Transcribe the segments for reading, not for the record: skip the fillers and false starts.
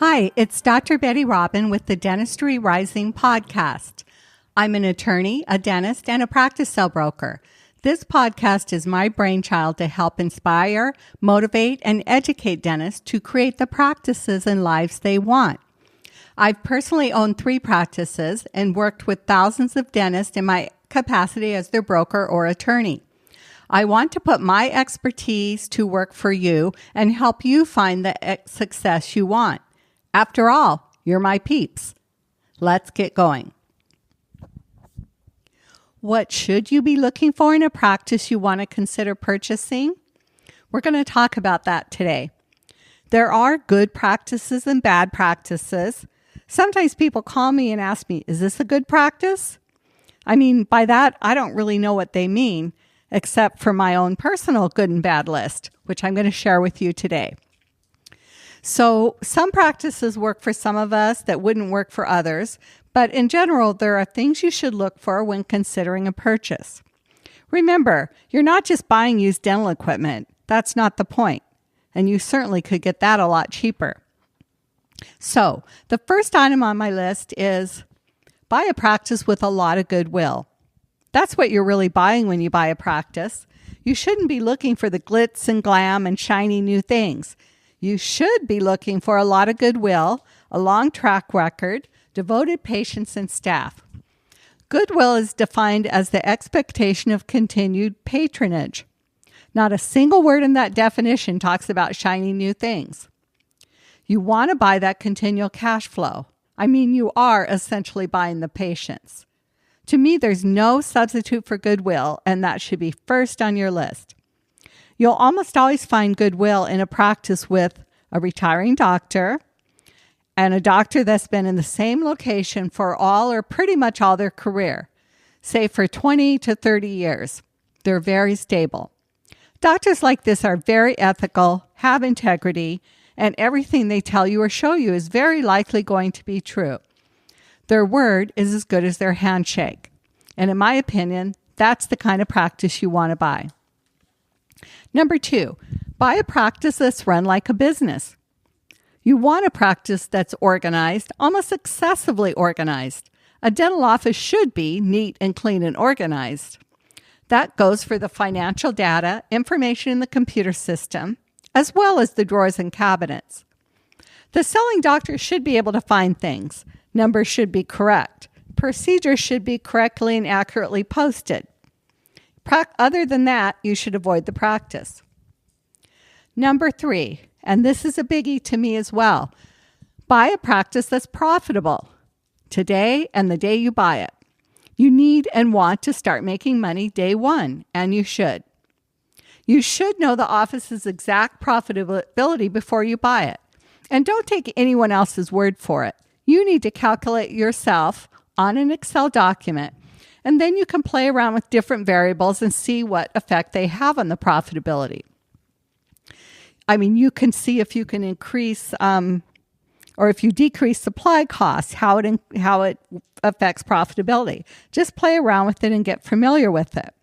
Hi, it's Dr. Betty Robin with the Dentistry Rising podcast. I'm an attorney, a dentist, and a practice cell broker. This podcast is my brainchild to help inspire, motivate, and educate dentists to create the practices and lives they want. I've personally owned 3 practices and worked with thousands of dentists in my capacity as their broker or attorney. I want to put my expertise to work for you and help you find the success you want. After all, you're my peeps. Let's get going. What should you be looking for in a practice you want to consider purchasing? We're going to talk about that today. There are good practices and bad practices. Sometimes people call me and ask me, is this a good practice? I mean, by that, I don't really know what they mean, except for my own personal good and bad list, which I'm going to share with you today. So some practices work for some of us that wouldn't work for others, but in general, there are things you should look for when considering a purchase. Remember, you're not just buying used dental equipment. That's not the point, and you certainly could get that a lot cheaper. So the first item on my list is buy a practice with a lot of goodwill. That's what you're really buying when you buy a practice. You shouldn't be looking for the glitz and glam and shiny new things. You should be looking for a lot of goodwill, a long track record, devoted patients and staff. Goodwill is defined as the expectation of continued patronage. Not a single word in that definition talks about shiny new things. You want to buy that continual cash flow. I mean, you are essentially buying the patients. To me, there's no substitute for goodwill, and that should be first on your list. You'll almost always find goodwill in a practice with a retiring doctor and a doctor that's been in the same location for all or pretty much all their career, say for 20 to 30 years. They're very stable. Doctors like this are very ethical, have integrity, and everything they tell you or show you is very likely going to be true. Their word is as good as their handshake. And in my opinion, that's the kind of practice you want to buy. Number 2, buy a practice that's run like a business. You want a practice that's organized, almost excessively organized. A dental office should be neat and clean and organized. That goes for the financial data, information in the computer system, as well as the drawers and cabinets. The selling doctor should be able to find things. Numbers should be correct. Procedures should be correctly and accurately posted. Other than that, you should avoid the practice. Number 3, and this is a biggie to me as well, buy a practice that's profitable today and the day you buy it. You need and want to start making money day one, and you should. You should know the office's exact profitability before you buy it. And don't take anyone else's word for it. You need to calculate yourself on an Excel document, and then you can play around with different variables and see what effect they have on the profitability. I mean, you can see if you can increase or if you decrease supply costs, how it affects profitability. Just play around with it and get familiar with it.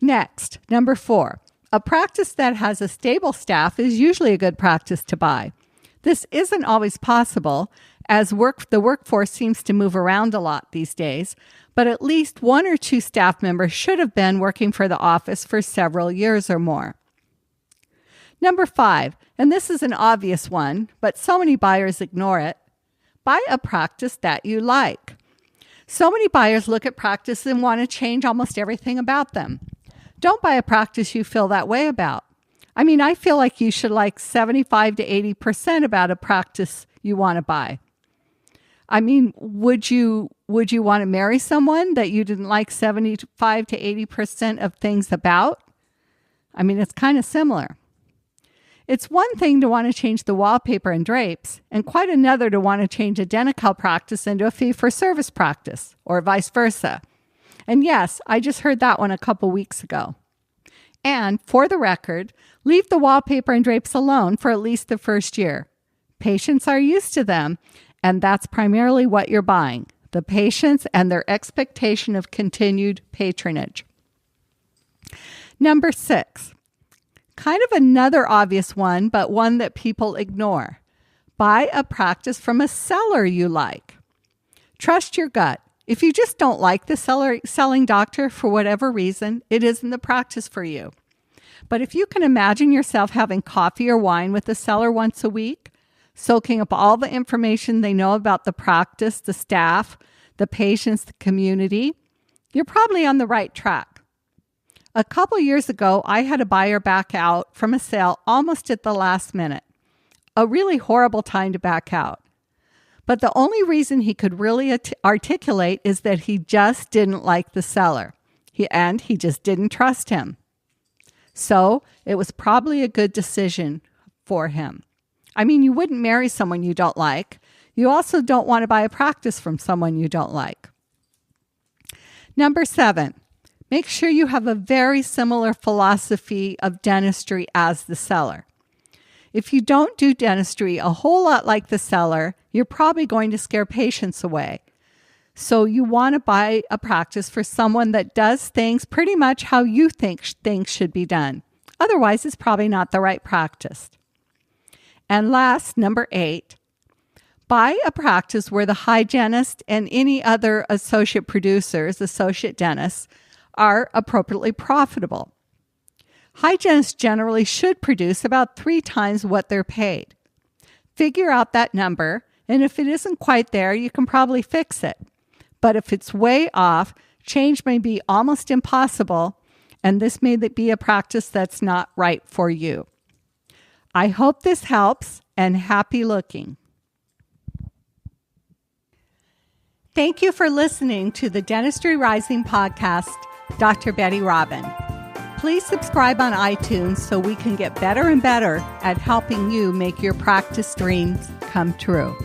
Next, number 4, a practice that has a stable staff is usually a good practice to buy. This isn't always possible, as the workforce seems to move around a lot these days, but at least 1 or 2 staff members should have been working for the office for several years or more. Number 5, and this is an obvious one, but so many buyers ignore it, buy a practice that you like. So many buyers look at practice and want to change almost everything about them. Don't buy a practice you feel that way about. I mean, I feel like you should like 75 to 80% about a practice you want to buy. I mean, would you want to marry someone that you didn't like 75 to 80% of things about? I mean, it's kind of similar. It's one thing to want to change the wallpaper and drapes, and quite another to want to change a Denti-Cal practice into a fee-for-service practice, or vice versa. And yes, I just heard that one a couple weeks ago. And for the record, leave the wallpaper and drapes alone for at least the first year. Patients are used to them, and that's primarily what you're buying, the patients and their expectation of continued patronage. Number 6, kind of another obvious one, but one that people ignore. Buy a practice from a seller you like. Trust your gut. If you just don't like the selling doctor for whatever reason, it isn't the practice for you. But if you can imagine yourself having coffee or wine with the seller once a week, soaking up all the information they know about the practice, the staff, the patients, the community, you're probably on the right track. A couple years ago, I had a buyer back out from a sale almost at the last minute. A really horrible time to back out. But the only reason he could really articulate is that he just didn't like the seller. He just didn't trust him. So it was probably a good decision for him. I mean, you wouldn't marry someone you don't like. You also don't want to buy a practice from someone you don't like. Number 7, make sure you have a very similar philosophy of dentistry as the seller. If you don't do dentistry a whole lot like the seller, you're probably going to scare patients away. So you want to buy a practice for someone that does things pretty much how you think things should be done. Otherwise, it's probably not the right practice. And last, number 8, buy a practice where the hygienist and any other associate producers, associate dentists, are appropriately profitable. Hygienists generally should produce about 3 times what they're paid. Figure out that number, and if it isn't quite there, you can probably fix it. But if it's way off, change may be almost impossible, and this may be a practice that's not right for you. I hope this helps, and happy looking. Thank you for listening to the Dentistry Rising podcast, Dr. Betty Robin. Please subscribe on iTunes so we can get better and better at helping you make your practice dreams come true.